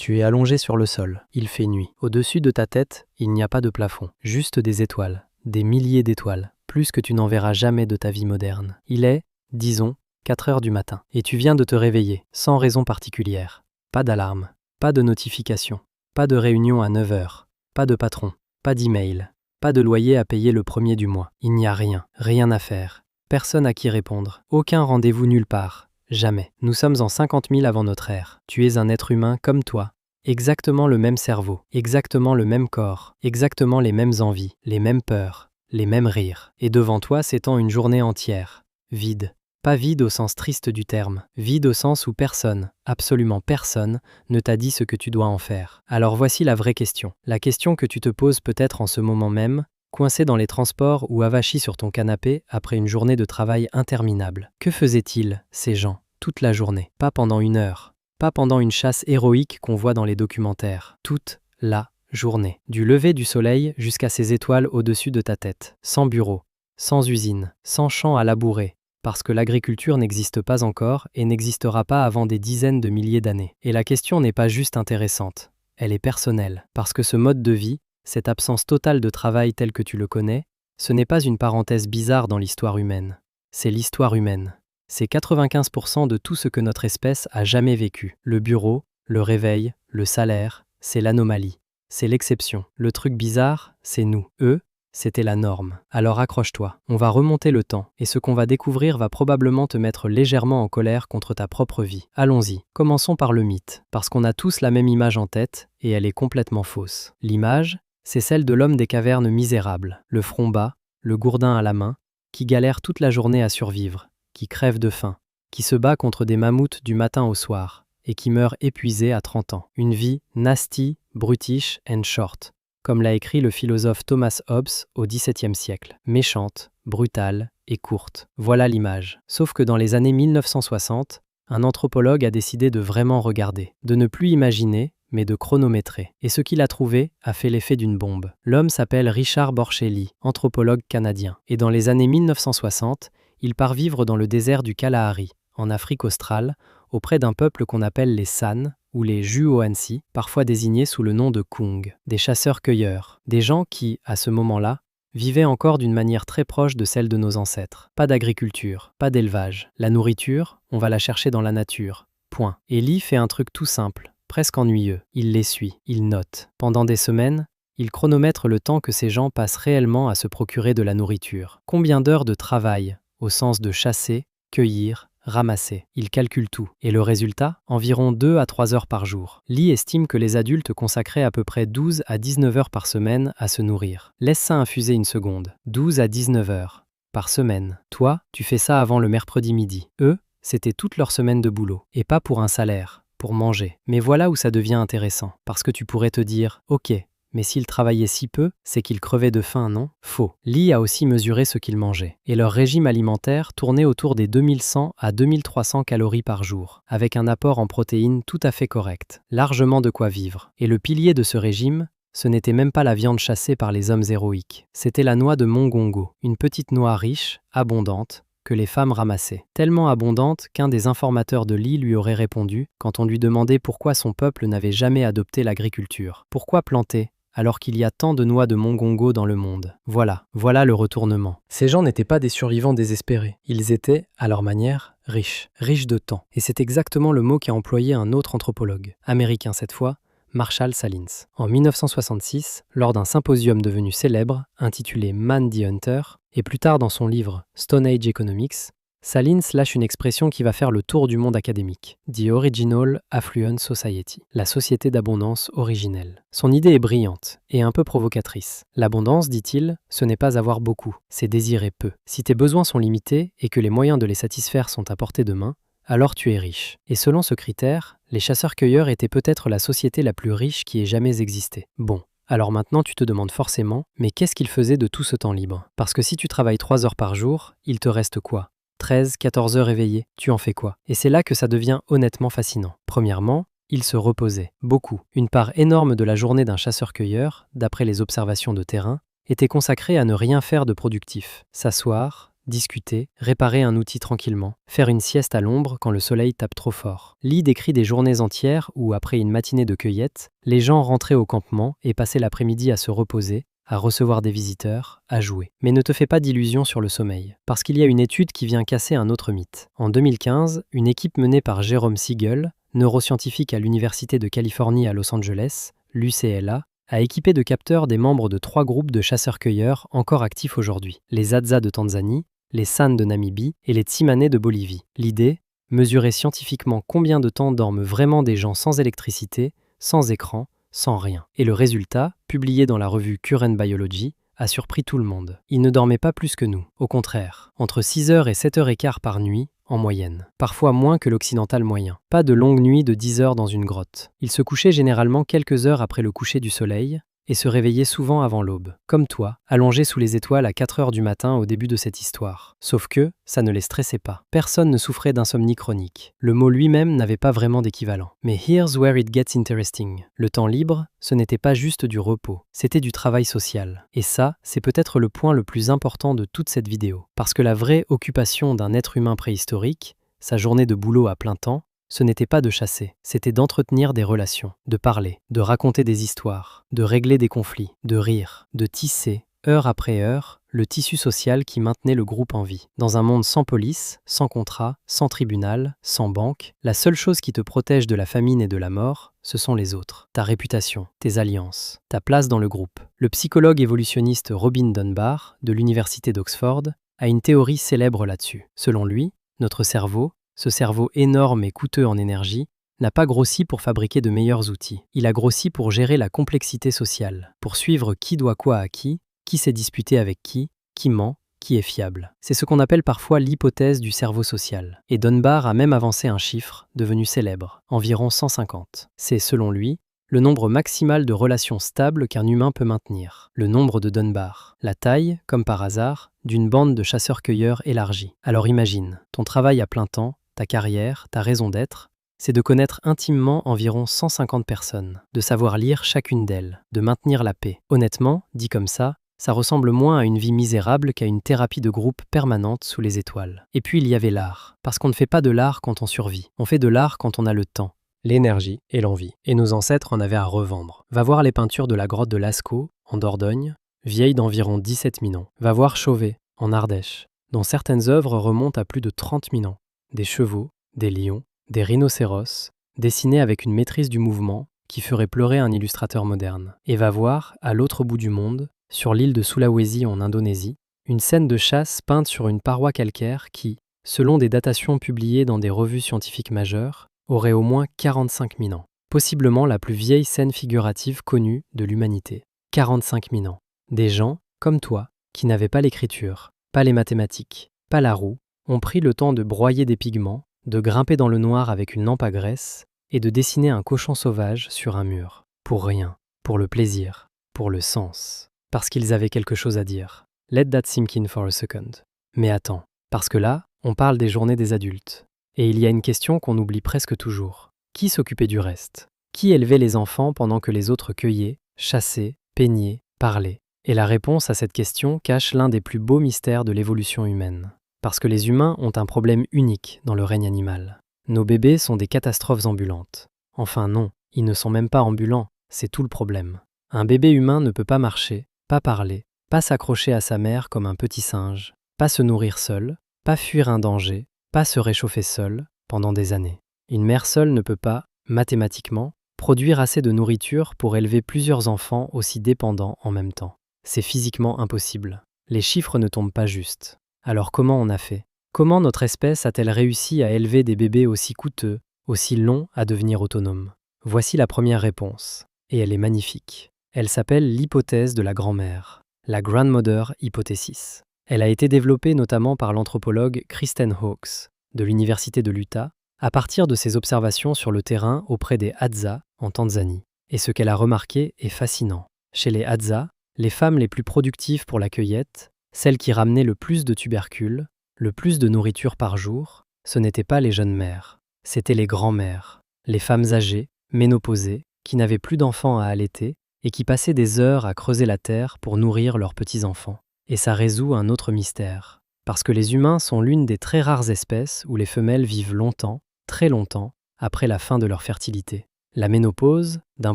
Tu es allongé sur le sol. Il fait nuit. Au-dessus de ta tête, il n'y a pas de plafond. Juste des étoiles. Des milliers d'étoiles. Plus que tu n'en verras jamais de ta vie moderne. Il est, disons, 4 heures du matin. Et tu viens de te réveiller, sans raison particulière. Pas d'alarme. Pas de notification. Pas de réunion à 9 heures. Pas de patron. Pas d'email. Pas de loyer à payer le premier du mois. Il n'y a rien. Rien à faire. Personne à qui répondre. Aucun rendez-vous nulle part. Jamais. Nous sommes en 50 000 avant notre ère. Tu es un être humain comme toi. Exactement le même cerveau. Exactement le même corps. Exactement les mêmes envies. Les mêmes peurs. Les mêmes rires. Et devant toi s'étend une journée entière. Vide. Pas vide au sens triste du terme. Vide au sens où personne, absolument personne, ne t'a dit ce que tu dois en faire. Alors voici la vraie question. La question que tu te poses peut-être en ce moment même, coincé dans les transports ou avachi sur ton canapé après une journée de travail interminable. Que faisaient-ils, ces gens, toute la journée? Pas pendant 1 heure. Pas pendant une chasse héroïque qu'on voit dans les documentaires. Toute la journée. Du lever du soleil jusqu'à ces étoiles au-dessus de ta tête. Sans bureau, sans usine, sans champ à labourer. Parce que l'agriculture n'existe pas encore et n'existera pas avant des dizaines de milliers d'années. Et la question n'est pas juste intéressante, elle est personnelle. Parce que ce mode de vie, cette absence totale de travail tel que tu le connais, ce n'est pas une parenthèse bizarre dans l'histoire humaine. C'est l'histoire humaine. C'est 95% de tout ce que notre espèce a jamais vécu. Le bureau, le réveil, le salaire, c'est l'anomalie. C'est l'exception. Le truc bizarre, c'est nous. Eux, c'était la norme. Alors accroche-toi, on va remonter le temps, et ce qu'on va découvrir va probablement te mettre légèrement en colère contre ta propre vie. Allons-y, commençons par le mythe, parce qu'on a tous la même image en tête, et elle est complètement fausse. L'image, c'est celle de l'homme des cavernes misérable, le front bas, le gourdin à la main, qui galère toute la journée à survivre, qui crève de faim, qui se bat contre des mammouths du matin au soir, et qui meurt épuisé à 30 ans. Une vie nasty, brutish and short. Comme l'a écrit le philosophe Thomas Hobbes au XVIIe siècle. Méchante, brutale et courte. Voilà l'image. Sauf que dans les années 1960, un anthropologue a décidé de vraiment regarder, de ne plus imaginer, mais de chronométrer. Et ce qu'il a trouvé a fait l'effet d'une bombe. L'homme s'appelle Richard Borchelli, anthropologue canadien. Et dans les années 1960, il part vivre dans le désert du Kalahari, en Afrique australe, auprès d'un peuple qu'on appelle les San, ou les Juhoansi, parfois désignés sous le nom de Kung, des chasseurs-cueilleurs, des gens qui, à ce moment-là, vivaient encore d'une manière très proche de celle de nos ancêtres. Pas d'agriculture, pas d'élevage. La nourriture, on va la chercher dans la nature. Point. Eli fait un truc tout simple, presque ennuyeux. Il les suit, il note. Pendant des semaines, il chronomètre le temps que ces gens passent réellement à se procurer de la nourriture. Combien d'heures de travail, au sens de chasser, cueillir, ramasser. Il calcule tout. Et le résultat? Environ 2 à 3 heures par jour. Lee estime que les adultes consacraient à peu près 12 à 19 heures par semaine à se nourrir. Laisse ça infuser une seconde. 12 à 19 heures par semaine. Toi, tu fais ça avant le mercredi midi. Eux, c'était toute leur semaine de boulot. Et pas pour un salaire, pour manger. Mais voilà où ça devient intéressant. Parce que tu pourrais te dire, ok, mais s'ils travaillaient si peu, c'est qu'ils crevaient de faim, non? Faux. Lee a aussi mesuré ce qu'ils mangeaient. Et leur régime alimentaire tournait autour des 2100 à 2300 calories par jour, avec un apport en protéines tout à fait correct. Largement de quoi vivre. Et le pilier de ce régime, ce n'était même pas la viande chassée par les hommes héroïques. C'était la noix de mongongo, une petite noix riche, abondante, que les femmes ramassaient. Tellement abondante qu'un des informateurs de Lee lui aurait répondu quand on lui demandait pourquoi son peuple n'avait jamais adopté l'agriculture. Pourquoi planter alors qu'il y a tant de noix de mongongo dans le monde? Voilà le retournement. Ces gens n'étaient pas des survivants désespérés. Ils étaient, à leur manière, riches de temps. Et c'est exactement le mot qu'a employé un autre anthropologue, américain cette fois, Marshall Salins. En 1966, lors d'un symposium devenu célèbre, intitulé Man the Hunter, et plus tard dans son livre Stone Age Economics, Salins lâche une expression qui va faire le tour du monde académique, The Original Affluent Society, la société d'abondance originelle. Son idée est brillante et un peu provocatrice. L'abondance, dit-il, ce n'est pas avoir beaucoup, c'est désirer peu. Si tes besoins sont limités et que les moyens de les satisfaire sont à portée de main, alors tu es riche. Et selon ce critère, les chasseurs-cueilleurs étaient peut-être la société la plus riche qui ait jamais existé. Bon. Alors maintenant, tu te demandes forcément, mais qu'est-ce qu'ils faisaient de tout ce temps libre? Parce que si tu travailles 3 heures par jour, il te reste quoi? 13, 14 heures éveillé, tu en fais quoi? Et c'est là que ça devient honnêtement fascinant. Premièrement, ils se reposaient. Beaucoup. Une part énorme de la journée d'un chasseur-cueilleur, d'après les observations de terrain, était consacrée à ne rien faire de productif. S'asseoir, discuter, réparer un outil tranquillement, faire une sieste à l'ombre quand le soleil tape trop fort. Lee décrit des journées entières où, après une matinée de cueillette, les gens rentraient au campement et passaient l'après-midi à se reposer, à recevoir des visiteurs, à jouer. Mais ne te fais pas d'illusions sur le sommeil, parce qu'il y a une étude qui vient casser un autre mythe. En 2015, une équipe menée par Jerome Siegel, neuroscientifique à l'Université de Californie à Los Angeles, l'UCLA, a équipé de capteurs des membres de 3 groupes de chasseurs-cueilleurs encore actifs aujourd'hui, les Hadza de Tanzanie, les San de Namibie et les Tsimane de Bolivie. L'idée, mesurer scientifiquement combien de temps dorment vraiment des gens sans électricité, sans écran, sans rien. Et le résultat, publié dans la revue Current Biology, a surpris tout le monde. Ils ne dormaient pas plus que nous. Au contraire, entre 6 heures et 7 heures et quart par nuit, en moyenne. Parfois moins que l'occidental moyen. Pas de longues nuits de 10 heures dans une grotte. Ils se couchaient généralement quelques heures après le coucher du soleil et se réveillaient souvent avant l'aube. Comme toi, allongés sous les étoiles à 4 heures du matin au début de cette histoire. Sauf que, ça ne les stressait pas. Personne ne souffrait d'insomnie chronique. Le mot lui-même n'avait pas vraiment d'équivalent. Mais here's where it gets interesting. Le temps libre, ce n'était pas juste du repos, c'était du travail social. Et ça, c'est peut-être le point le plus important de toute cette vidéo. Parce que la vraie occupation d'un être humain préhistorique, sa journée de boulot à plein temps, ce n'était pas de chasser, c'était d'entretenir des relations, de parler, de raconter des histoires, de régler des conflits, de rire, de tisser, heure après heure, le tissu social qui maintenait le groupe en vie. Dans un monde sans police, sans contrat, sans tribunal, sans banque, la seule chose qui te protège de la famine et de la mort, ce sont les autres. Ta réputation, tes alliances, ta place dans le groupe. Le psychologue évolutionniste Robin Dunbar, de l'université d'Oxford, a une théorie célèbre là-dessus. Selon lui, notre cerveau, ce cerveau énorme et coûteux en énergie, n'a pas grossi pour fabriquer de meilleurs outils. Il a grossi pour gérer la complexité sociale, pour suivre qui doit quoi à qui s'est disputé avec qui ment, qui est fiable. C'est ce qu'on appelle parfois l'hypothèse du cerveau social. Et Dunbar a même avancé un chiffre, devenu célèbre, environ 150. C'est, selon lui, le nombre maximal de relations stables qu'un humain peut maintenir. Le nombre de Dunbar. La taille, comme par hasard, d'une bande de chasseurs-cueilleurs élargie. Alors imagine, ton travail à plein temps, ta carrière, ta raison d'être, c'est de connaître intimement environ 150 personnes, de savoir lire chacune d'elles, de maintenir la paix. Honnêtement, dit comme ça ressemble moins à une vie misérable qu'à une thérapie de groupe permanente sous les étoiles. Et puis il y avait l'art, parce qu'on ne fait pas de l'art quand on survit, on fait de l'art quand on a le temps, l'énergie et l'envie. Et nos ancêtres en avaient à revendre. Va voir les peintures de la grotte de Lascaux, en Dordogne, vieilles d'environ 17 000 ans. Va voir Chauvet, en Ardèche, dont certaines œuvres remontent à plus de 30 000 ans. Des chevaux, des lions, des rhinocéros, dessinés avec une maîtrise du mouvement qui ferait pleurer un illustrateur moderne. Et va voir, à l'autre bout du monde, sur l'île de Sulawesi en Indonésie, une scène de chasse peinte sur une paroi calcaire qui, selon des datations publiées dans des revues scientifiques majeures, aurait au moins 45 000 ans. Possiblement la plus vieille scène figurative connue de l'humanité. 45 000 ans. Des gens, comme toi, qui n'avaient pas l'écriture, pas les mathématiques, pas la roue, ont pris le temps de broyer des pigments, de grimper dans le noir avec une lampe à graisse et de dessiner un cochon sauvage sur un mur. Pour rien, pour le plaisir, pour le sens. Parce qu'ils avaient quelque chose à dire. Let that sink in for a second. Mais attends, parce que là, on parle des journées des adultes. Et il y a une question qu'on oublie presque toujours. Qui s'occupait du reste? Qui élevait les enfants pendant que les autres cueillaient, chassaient, peignaient, parlaient? Et la réponse à cette question cache l'un des plus beaux mystères de l'évolution humaine. Parce que les humains ont un problème unique dans le règne animal. Nos bébés sont des catastrophes ambulantes. Enfin non, ils ne sont même pas ambulants, c'est tout le problème. Un bébé humain ne peut pas marcher, pas parler, pas s'accrocher à sa mère comme un petit singe, pas se nourrir seul, pas fuir un danger, pas se réchauffer seul pendant des années. Une mère seule ne peut pas, mathématiquement, produire assez de nourriture pour élever plusieurs enfants aussi dépendants en même temps. C'est physiquement impossible. Les chiffres ne tombent pas justes. Alors comment on a fait? Comment notre espèce a-t-elle réussi à élever des bébés aussi coûteux, aussi longs à devenir autonomes? Voici la première réponse, et elle est magnifique. Elle s'appelle l'hypothèse de la grand-mère, la Grandmother Hypothesis. Elle a été développée notamment par l'anthropologue Kristen Hawkes, de l'Université de l'Utah, à partir de ses observations sur le terrain auprès des Hadza en Tanzanie. Et ce qu'elle a remarqué est fascinant. Chez les Hadza, les femmes les plus productives pour la cueillette, celles qui ramenaient le plus de tubercules, le plus de nourriture par jour, ce n'étaient pas les jeunes mères, c'étaient les grands-mères, les femmes âgées, ménopausées, qui n'avaient plus d'enfants à allaiter et qui passaient des heures à creuser la terre pour nourrir leurs petits-enfants. Et ça résout un autre mystère. Parce que les humains sont l'une des très rares espèces où les femelles vivent longtemps, très longtemps, après la fin de leur fertilité. La ménopause, d'un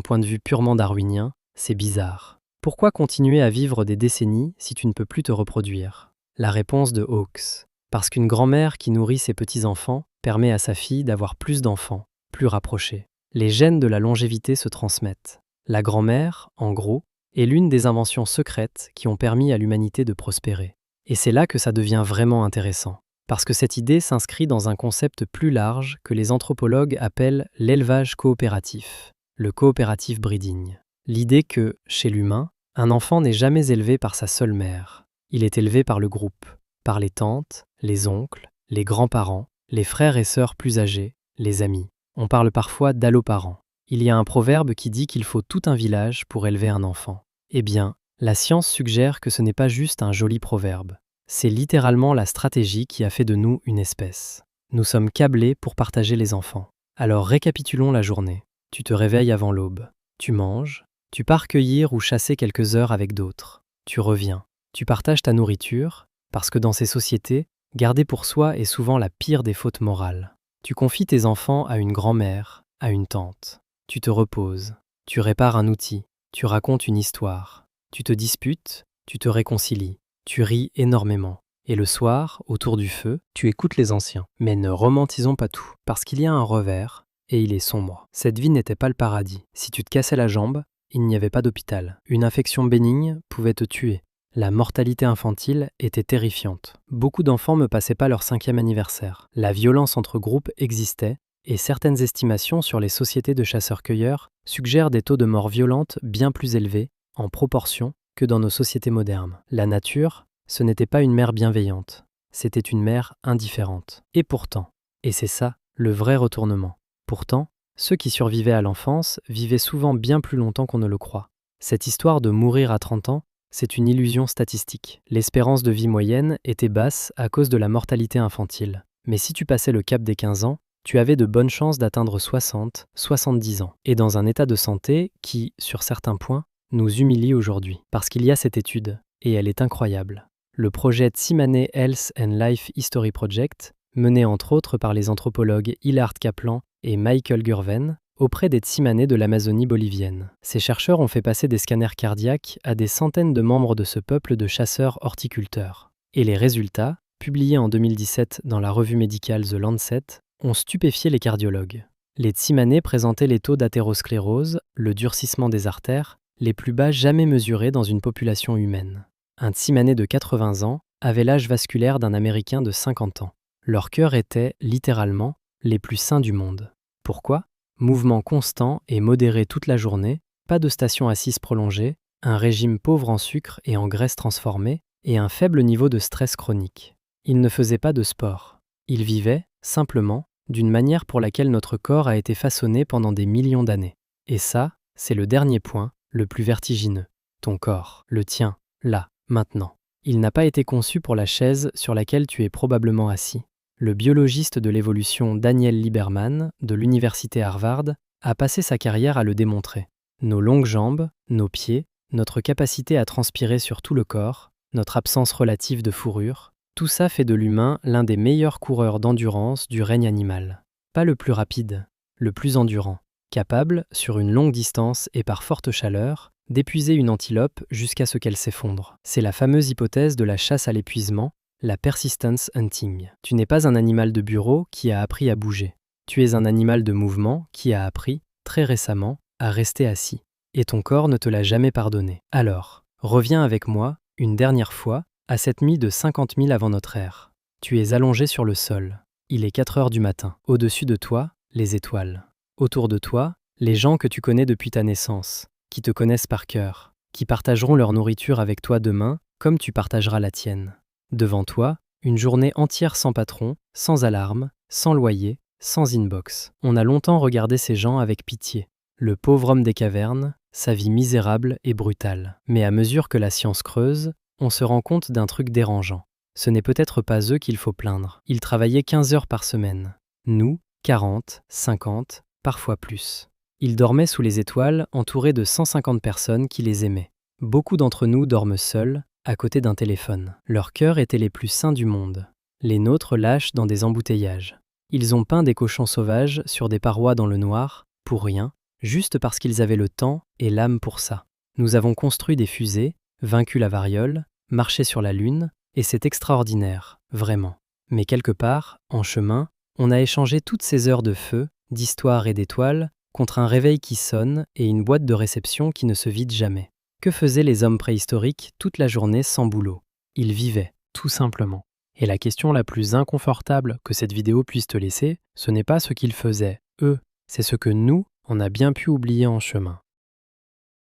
point de vue purement darwinien, c'est bizarre. Pourquoi continuer à vivre des décennies si tu ne peux plus te reproduire? La réponse de Hawkes. Parce qu'une grand-mère qui nourrit ses petits-enfants permet à sa fille d'avoir plus d'enfants, plus rapprochés. Les gènes de la longévité se transmettent. La grand-mère, en gros, est l'une des inventions secrètes qui ont permis à l'humanité de prospérer. Et c'est là que ça devient vraiment intéressant, parce que cette idée s'inscrit dans un concept plus large que les anthropologues appellent l'élevage coopératif, le cooperative breeding. L'idée que, chez l'humain, un enfant n'est jamais élevé par sa seule mère. Il est élevé par le groupe, par les tantes, les oncles, les grands-parents, les frères et sœurs plus âgés, les amis. On parle parfois d'alloparents. Il y a un proverbe qui dit qu'il faut tout un village pour élever un enfant. Eh bien, la science suggère que ce n'est pas juste un joli proverbe. C'est littéralement la stratégie qui a fait de nous une espèce. Nous sommes câblés pour partager les enfants. Alors récapitulons la journée. Tu te réveilles avant l'aube. Tu manges. Tu pars cueillir ou chasser quelques heures avec d'autres. Tu reviens. Tu partages ta nourriture, parce que dans ces sociétés, garder pour soi est souvent la pire des fautes morales. Tu confies tes enfants à une grand-mère, à une tante. Tu te reposes. Tu répares un outil. Tu racontes une histoire. Tu te disputes, tu te réconcilies, tu ris énormément. Et le soir, autour du feu, tu écoutes les anciens. Mais ne romantisons pas tout, parce qu'il y a un revers, et il est sombre. Cette vie n'était pas le paradis. Si tu te cassais la jambe, il n'y avait pas d'hôpital. Une infection bénigne pouvait te tuer. La mortalité infantile était terrifiante. Beaucoup d'enfants ne passaient pas leur 5e anniversaire. La violence entre groupes existait, et certaines estimations sur les sociétés de chasseurs-cueilleurs suggèrent des taux de mort violentes bien plus élevés, en proportion, que dans nos sociétés modernes. La nature, ce n'était pas une mère bienveillante, c'était une mère indifférente. Et pourtant, et c'est ça, le vrai retournement, pourtant, ceux qui survivaient à l'enfance vivaient souvent bien plus longtemps qu'on ne le croit. Cette histoire de mourir à 30 ans, c'est une illusion statistique. L'espérance de vie moyenne était basse à cause de la mortalité infantile. Mais si tu passais le cap des 15 ans, tu avais de bonnes chances d'atteindre 60, 70 ans, et dans un état de santé qui, sur certains points, nous humilie aujourd'hui. Parce qu'il y a cette étude, et elle est incroyable. Le projet Tsimane Health and Life History Project, mené entre autres par les anthropologues Hillard Kaplan et Michael Gurven, auprès des Tsimane de l'Amazonie bolivienne. Ces chercheurs ont fait passer des scanners cardiaques à des centaines de membres de ce peuple de chasseurs horticulteurs. Et les résultats, publiés en 2017 dans la revue médicale The Lancet, ont stupéfié les cardiologues. Les Tsimane présentaient les taux d'athérosclérose, le durcissement des artères, les plus bas jamais mesurés dans une population humaine. Un Tsimane de 80 ans avait l'âge vasculaire d'un Américain de 50 ans. Leurs cœurs étaient, littéralement, les plus sains du monde. Pourquoi ? Mouvement constant et modéré toute la journée, pas de station assise prolongée, un régime pauvre en sucre et en graisse transformée, et un faible niveau de stress chronique. Ils ne faisaient pas de sport. Ils vivaient, simplement, d'une manière pour laquelle notre corps a été façonné pendant des millions d'années. Et ça, c'est le dernier point, le plus vertigineux. Ton corps, le tien, là, maintenant. Il n'a pas été conçu pour la chaise sur laquelle tu es probablement assis. Le biologiste de l'évolution Daniel Lieberman, de l'université Harvard, a passé sa carrière à le démontrer. Nos longues jambes, nos pieds, notre capacité à transpirer sur tout le corps, notre absence relative de fourrure, tout ça fait de l'humain l'un des meilleurs coureurs d'endurance du règne animal. Pas le plus rapide, le plus endurant. Capable, sur une longue distance et par forte chaleur, d'épuiser une antilope jusqu'à ce qu'elle s'effondre. C'est la fameuse hypothèse de la chasse à l'épuisement, la persistence hunting. Tu n'es pas un animal de bureau qui a appris à bouger. Tu es un animal de mouvement qui a appris, très récemment, à rester assis. Et ton corps ne te l'a jamais pardonné. Alors, reviens avec moi, une dernière fois, à cette nuit de 50 000 avant notre ère. Tu es allongé sur le sol. Il est 4 heures du matin. Au-dessus de toi, les étoiles. Autour de toi, les gens que tu connais depuis ta naissance, qui te connaissent par cœur, qui partageront leur nourriture avec toi demain, comme tu partageras la tienne. Devant toi, une journée entière sans patron, sans alarme, sans loyer, sans inbox. On a longtemps regardé ces gens avec pitié. Le pauvre homme des cavernes, sa vie misérable et brutale. Mais à mesure que la science creuse, on se rend compte d'un truc dérangeant. Ce n'est peut-être pas eux qu'il faut plaindre. Ils travaillaient 15 heures par semaine. Nous, 40, 50, parfois plus. Ils dormaient sous les étoiles, entourés de 150 personnes qui les aimaient. Beaucoup d'entre nous dorment seuls, à côté d'un téléphone. Leurs cœurs étaient les plus sains du monde. Les nôtres lâches dans des embouteillages. Ils ont peint des cochons sauvages sur des parois dans le noir, pour rien, juste parce qu'ils avaient le temps et l'âme pour ça. Nous avons construit des fusées, vaincu la variole, marché sur la Lune, et c'est extraordinaire, vraiment. Mais quelque part, en chemin, on a échangé toutes ces heures de feu, d'histoire et d'étoiles, contre un réveil qui sonne et une boîte de réception qui ne se vide jamais. Que faisaient les hommes préhistoriques toute la journée sans boulot? Ils vivaient, tout simplement. Et la question la plus inconfortable que cette vidéo puisse te laisser, ce n'est pas ce qu'ils faisaient, eux, c'est ce que nous, on a bien pu oublier en chemin.